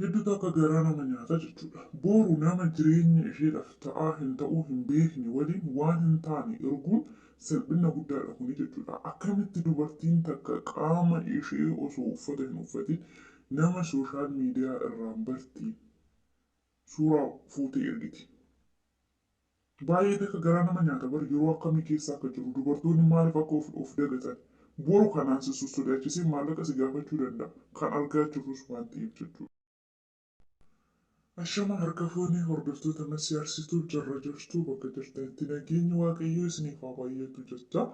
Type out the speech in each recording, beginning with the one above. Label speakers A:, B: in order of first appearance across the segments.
A: hedduu takka garaa nama nyaata jechuudha. Boru nama jireenya isheedhaaf ta'aa hin ta'uu hin beekne waliin waan hin taane erguun salphina guddaadha kuni jechuudha. Akkamitti dubartiin takka qaama ishee osoo uffata hin uffatin nama sooshaal miidiyaa irraan bartii suuraa fuutee ergiti. Baay'ee takka garaa nama nyaata bar yeroo akkamii keessa akka jiru dubartoonni maaliif akka of dagatan boru kanaan si sodaachisee maallaqa si gaafachuu danda'a kan argaa jirrus waan ta'eef jechuudha. Ashama harka fuunee hordoftoota masiyaarsistuu jarra jirtuu bakka jirtanitti nageenya waaqayyoo isiniif haa baay'atu jecha.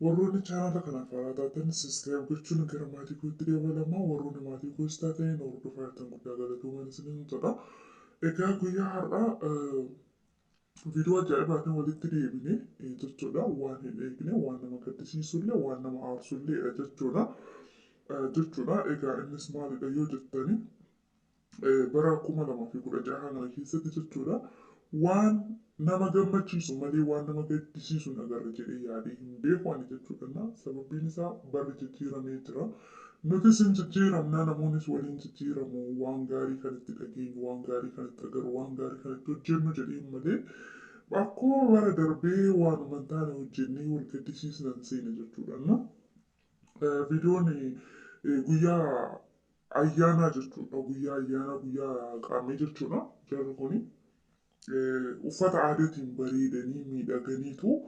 A: Warroonni chaanala kanaaf haaraa taatan saskiraayib gochuun gara maatii kootti dabalamaa warroonni maatii koos taatanii na hordofaa jirtan guddaa galatoomaa isiniin jedha. Egaa guyyaa har'aa viidiyoo ajaa'ibaatiin walitti deebine jechuudha. Waan hin eegne waan nama gaddisiisullee waan nama aarsullee jechuudha. Egaa innis maalidha yoo jettanii bara 2016 kana keessatti jechuudha waan nama gammachiisu malee waan nama gaddisiisu agarra jedhee yaadee hin beeku ani jechuudha. Sababiin isaa barri jijjiiramee jira. Nutis hin jijjiiramna namoonnis waliin jijjiiramu waan gaarii kanatti dhageenyu waan gaarii kanatti agarru waan gaarii kanatti hojjennu jedheen malee akkuma bara darbee waanuma hin taane hojjennee wal gaddisiisnan seene jechuudha. Viidiyoon guyyaa ayyaana jechuudha. Guyyaa ayyaana guyyaa qaamee jechuudha. Jarri kuni uffata aadaatiin bareedanii miidhaganiitu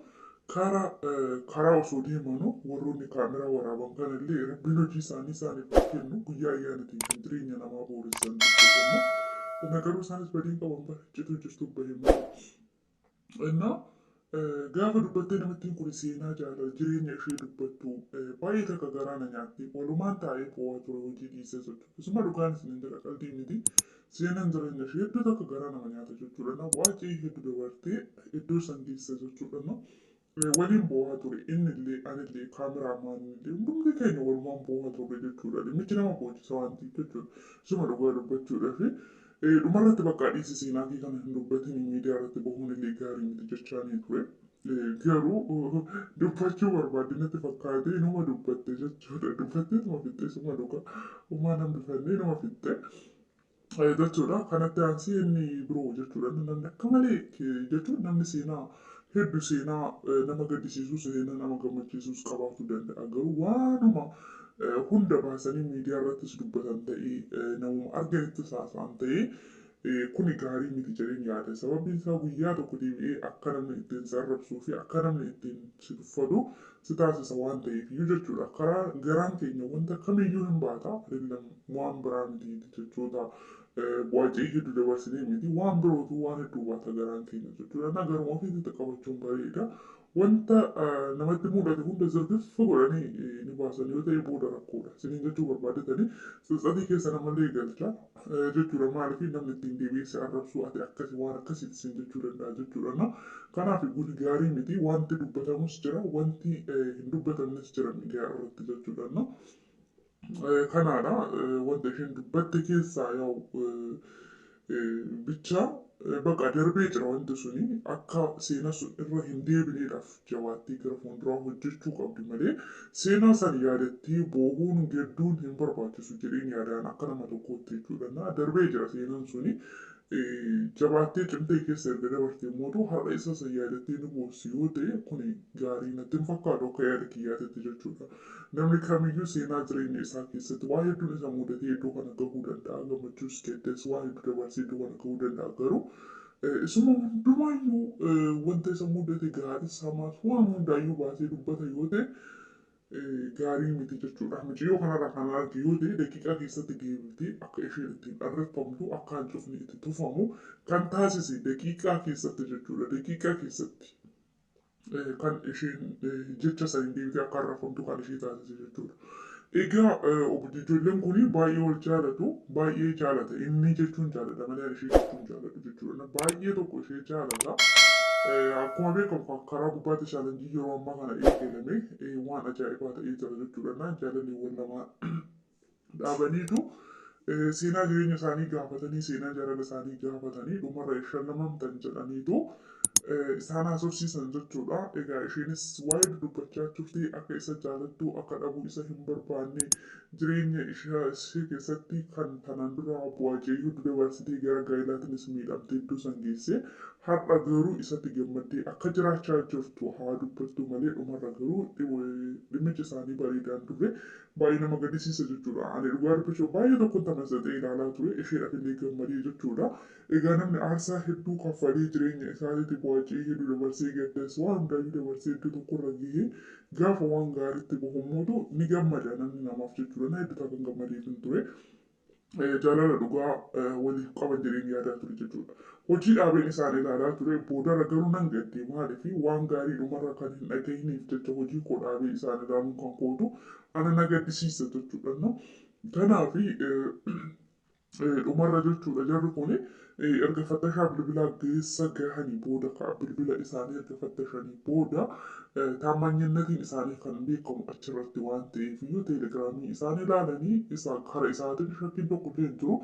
A: karaa osoo deemanu warroonni kaameraa waraaban kanallee rabbiin hojii isaaniif kennu guyyaa ayyaanatiin kan jireenya namaa booressan jechuudha. Nagaruu isaanis badiin qaban bareechitu jirtu bahee gaafa dubbattee namattiin kun seenaa jaalala jireenya ishee dubbattu baay'ee takka garaa na nyaatti walumaan taa'ee bo'aa ture hojii dhiisee jechuudha. Isuma dhugaan isin jira qalbii miti seenaan jireenya ishee hedduu takka garaa nama nyaata jechuudha. Waacii hedduu dabartee iddoo san geesse jechuudha. Waliin bo'aa ture innillee anillee kaameraamaanillee hundumti keenya walumaan bo'aa ture jechuudha. Dhimmichi nama boojisa waan ta'eef jechuudha. Isuma dhugaa dubbachuudhaafi. Dhumarratti bakka dhiisi seenaa fi kana hin dubbatin miidiyaa irratti bahuun illee gaarii miti jechaanii ture. Garuu dubbachuu barbaade natti fakkaatee nama dubbatte jechuudha. Dubbattee nama fixxee suma dhugaa uumaa nam dufannee nama fixxee jechuudha. Kanatti aansii inni biroo jechuudha. Namni akka malee jechuun namni seenaa hedduu seenaa nama gaddisiisus seenaa nama gammachiisus qabaachuu danda'a. Garuu waanuma hunda baasanii miidiyaa irrattis dubbatan ta'ee namuma arganittis haasa'an ta'ee kuni gaarii miti jedheen yaada. Sababiin isaa guyyaa tokko deebi'ee akka namni ittiin sarrabsuu fi akka namni ittiin si tuffatu si taasisa waan ta'eef iyyuu jechuudha. Karaa garaan keenya wanta kamiyyuu hin baata waan biraa miti jechuudha. Waacii hedduu dabarsinee miti waan birootu waan hedduu baata garaan keenya jechuudha. Garuma ofiitti qabachuun bareeda. Wanta namatti mul'ate hunda sirriitti godhanii ni baasan yoo ta'e booda rakkoodha. Isiniin jechuu barbaadatanii tsatsatii keessa namallee galcha jechuudha. Maaliif namni ittiin deebi'ee arrabsuu ati akkasii waan akkasiitti isin jechuu danda'a jechuudha. Kanaaf kun gaarii miti wanti dubbatamus jira wanti hin dubbatamnes jira miidiyaa irratti jechuudha. Kanaadha wanta isheen dubbatte keessaa bicha bakka darbee jira wanti suni akka seenaa sun irra hin deebineedhaaf jabaattii gara fuulduraa hojjechuu qabdi malee seenaa san yaadattee boohuun gedduun hin barbaachisu jedheen yaadaan akka nama tokkootti jechuudha. Darbee jira seenaan suni jabaattee cimtee keessa erga dabartee immoo har'a isa san yaadattee ni boossi yoo ta'e kun gaarii natti hin fakkaatu akka yaada kiyyaatatti jechuudha. Namni kamiyyuu seenaa jireenya isaa keessatti waa hedduun isa mudatee iddoo kana gahuu danda'a. Gammachuus gaddas waa hedduu dabarsee iddoo kana gahuu danda'a. Garuu isuma hundumaayyuu wanta isa mudate gaaris hamaas waan hundaayyuu baasee dubbata yoo ta'e gaarii miti jechuudha. Mucayyoo kanarraa kan arge yoo ta'e daqiiqaa keessatti deebitee akka isheen ittiin arrabsamtu akka hancufni itti tufamu kan taasise daqiiqaa keessatti jechuudha. Daqiiqaa keessatti kan isheen jecha saniin deebitee akka arrabsamtu kan ishee taasise jechuudha. Egaa ijoolleen kun baay'ee wal jaalatu baay'ee jaalata inni jechuun jaalata malee ishee jechuun jaalatu jechuudha. Baay'ee tokko ishee jaalata. Akkuma beekamu karaa gubbaatti chaalenjii yeroo ammaa kana eegalame waan ajaa'ibaa ta'ee jira jechuudha. Jaalalleewwan lama dhaabaniitu seenaa jireenya isaanii gaafatanii seenaa jaalala isaanii gaafatanii dhumarra shallamamtan jedhaniitu isaan haasofsiisan jechuudha. Egaa isheenis waa'ee dubbachaa turte akka isa jaalattu akka dhabuu isa hin barbaanne jireenya ishee keessatti kan kanaan dura waaqayyo dabarsitee gara gaa'ilaatiinis miidhamtee iddoo san geesse har'a garuu isatti gammaddee akka jiraachaa jirtu haa dubbattu malee dhumarra garuu dhimmichi isaanii bareedaan turre baay'ee nama gaddisiisa jechuudha. Ani dhugaa dubbachuu baay'ee tokkoon tamasatee ilaalaa ture isheedhaaf illee gammadee jechuudha. Egaa namni aarsaa hedduu kaffalee jireenya isaatiif waaqayyo hedduu dabarsee gaddas waan hundaayyuu dabarsee iddoo tokkorra gahee gaafa waan gaariitti bahummoo ni gammada namni namaaf jechuudha. Na hedduu kan gammadee hin ture. Jaalala dhugaa waliif qaban jireenya yaadaa ture jechuudha. Hojii dhaabeen isaan ilaalaa ture boodarra garuu nan gaddee maaliif waan gaarii dhumarra kan hin dhagahiniif jecha hojii koo dhaabee isaan ilaaluun kan kootu ana na gaddisiisa jechuudha. Kanaafi dhumarra jechuudha jarri kuni erga fattashaa bilbilaa geessa gahanii booda bilbila isaanii erga fattashanii booda taammanyannatiin isaanii kan beekamu achirratti waan ta'eef iyyuu teelegiraamii isaan ilaalanii isa kara isaatiin shakkiin tokko illee hin jiru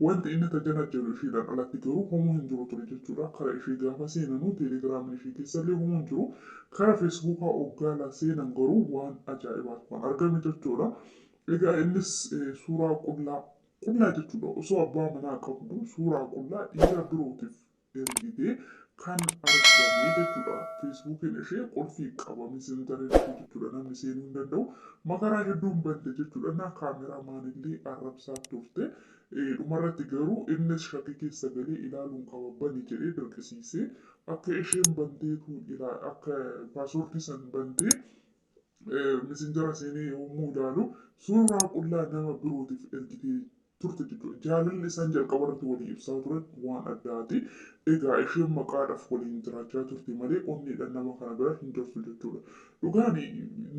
A: wanti inni tajaajila isheedhaan alatti garuu homuu hin jiru ture jechuudha. Kara ishee gaafa seenanuu teelegiraamiin ishee keessa illee homuu hin jiru. Kara feesbuukaa oggaala seenan garuu waan ajaa'ibaatu kan argame jechuudha. Egaa innis suuraa qullaa jechuudha. Osoo abbaa manaa qabdu suuraa qullaa dhiira birootiif ergitee kan argame jechuudha. Feesbuukiin ishee qolfii qaba misentareen ishee jechuudha. Namni seenuu hin danda'u. Makaraa hedduun bante jechuudha. Na kaameraa maanillee arrabsaa turte. Dhumarratti garuu innis shakkii keessa galee ilaaluun qaba bani jedhee dirqisiisee akka isheen banteetu akka paaswoordii san bantee messenjera seenee yommuu ilaalu suuraa qullaa nama birootiif ergitee turte jechuudha. Jaalalli isaan jalqaba irratti walii ibsaa turan waan addaati. Egaa isheen maqaadhaaf waliin jiraachaa turte malee onneedhaan nama kana bira hin jirtu jechuudha. Dhugaan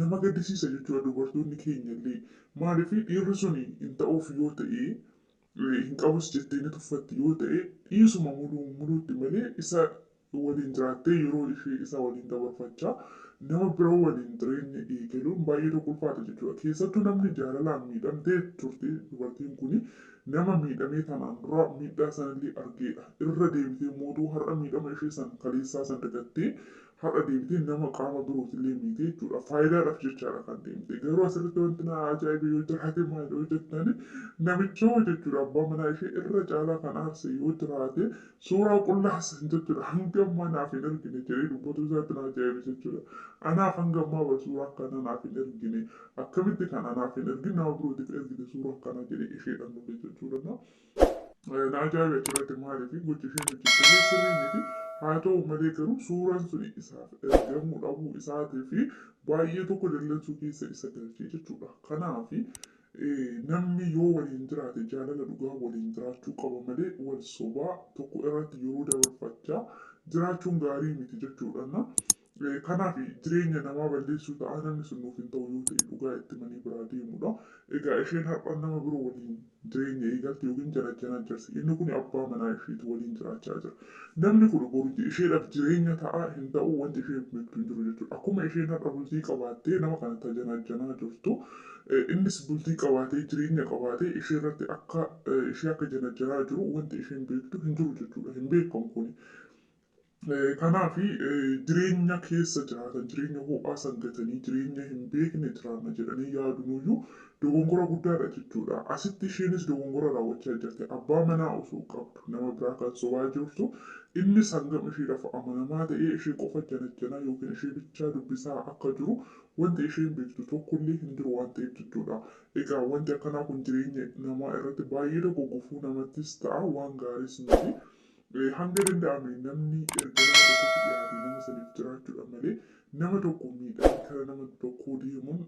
A: nama gaddisiisa jechuudha dubartoonni keenya illee maaliif dhiirri sun hin ta'uuf yoo ta'e hin qabus jettee ni tuffatti yoo ta'e dhiisuma muluutti malee isa waliin jiraattee yeroo ishee isa waliin dabarfachaa nama biroo waliin jireenya eegaluun baay'ee tokko ulfaata jechuudha. Keessattuu namni jaalalaan miidhamtee turte dubartiin kuni nama miidhamee kanaan dura miidhaa sanallee argeedha. Irra deebitee mootuu har'a miidhama ishee san kaleessaa san dagattee har'a deebitee nama qaama birootillee miidhee jechuudha. Faayidaadhaaf jechaadha kan deemte. Garuu asirratti wanti na ajaa'ibe yoo jiraate maal yoo jettan namicha jechuudha abbaa manaa ishee irra caalaa kan aarse yoo jiraate suuraa qullaa san jechuudha hanga manaaf hin argine jedhee dubbatu isaatti na ajaa'ibe jechuudha. Anaaf hanga ammaa bara suuraa akkana naaf hin ergine akkamitti kan anaaf hin ergine nama birootiif ergite suuraa akkana jedhee isheedhaan dhufe jechuudha. Na ajaa'ibe achirratti maaliif gochi isheen hojjettee sirrii miti. Haa ta'u malee garuu suuraan sun isaaf ergamuu dhabuu isaatii fi baay'ee tokko dallansuu keessa isa galchee jechuudha. Kanaafi namni yoo waliin jiraate jaalala dhugaa waliin jiraachuu qaba malee wal sobaa tokko irratti yeroo dabarfachaa jiraachuun gaarii miti jechuudha. Kanaaf jireenya namaa balleessuu ta'a namni sun nuuf hin ta'u yoo ta'e dhugaa itti manii biraa deemudha. Egaa isheen har'a nama biroo waliin jireenya eegalte yookiin janajjanaa jirti. Inni kun abbaa manaa isheetu waliin jiraachaa jira. Namni kun boru isheedhaaf jireenya ta'a hin ta'u wanti isheen beektu hin jiru jechuudha. Akkuma isheen har'a bultii qabaattee nama kana tajanajjanaa jirtu innis bultii qabaatee jireenya qabaatee ishee irratti akka ishee akka janajjanaa jiru wanti isheen beektu hin jiru jechuudha. Hin beekamu kuni. Kanaafi jireenya keessa jiraatan jireenya ho'aa sangatanii jireenya hin beekne jiraanna jedhanii yaadunuyyuu dogongora guddaadha jechuudha. Asitti isheenis dogongora raawwachaa jirti. Abbaa manaa osoo qabdu nama biraa kan sobaa jirtu innis hangam isheedhaaf amanamaa ta'ee ishee qofa janajjanaa yookiin ishee bichaa dubbisaa akka jiru wanti isheen beektu tokkollee hin jiru waan ta'eef jechuudha. Egaa wanti akkanaa kun jireenya namaa irratti baay'ee gufuu namattis ta'a waan gaariis miti. Hanga danda'ame namni erganaa tokkotti dhiyaatee nama saniif jiraachuudha malee nama tokko miidhanii kara nama tokkoo deemuun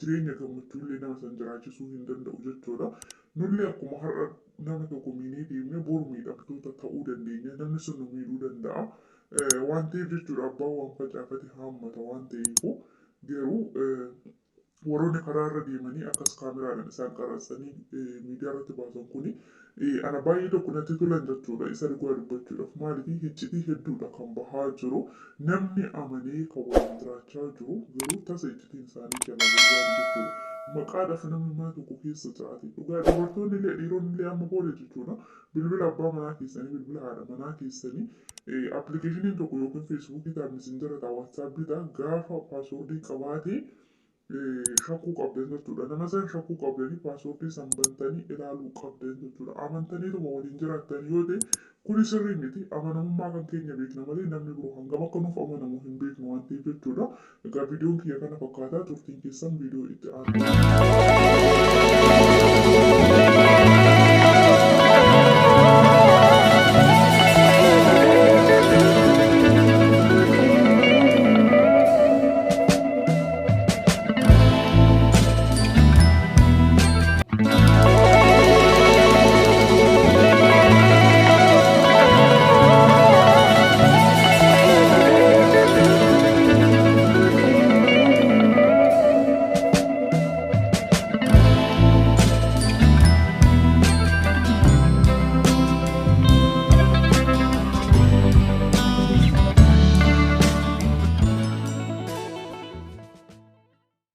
A: jireenya gammachuullee nama san jiraachisuu hin danda'u jechuudha. Nullee akkuma har'a nama tokko miinee deemnee boru miidhamtoota ta'uu dandeenya namni sun nu miidhuu danda'a. Waan ta'eef jechuudha abbaan waan facaafate haammata waan ta'eefu garuu warroonni karaa irra deemanii akkas kaameraadhaan isaan qaratsanii miidiyaa irratti baasan kuni ana baay'ee tokko natti tolan jechuudha. Isa dhugaa dubbachuudhaaf maaliif iccitii hedduudha kan bahaa jiru namni amanee kan waliin jiraachaa jiru garuu tasa iccitiin isaanii jala guddaa jechuudha. maqaadhaaf namni mana tokko keessa jiraate. Dhugaa dubartoonni illee dhiironni illee amma booda jechuudha. Bilbila abbaa manaa keessanii bilbila haadha manaa keessanii appilikeeshiniin tokko yookiin feesbuukii ta'a misinjara ta'a waatsaappii ta'a gaafa paaswoordii qabaatee shakkuu qabdan jechuudha. Nama san shakkuu qabdanii paaswoordii san bantanii ilaaluu qabdan jechuudha. Amantaniituma waliin jiraattan yoo ta'e kuni sirrii miti. Amanamummaa kan keenya beekna malee namni biroo hangam akka nuuf amanamu hin beeknu waan ta'eef jechuudha. Egaa viidiyoon kiyya kana fakkaataa turtiin keessan viidiyoo itti aanu.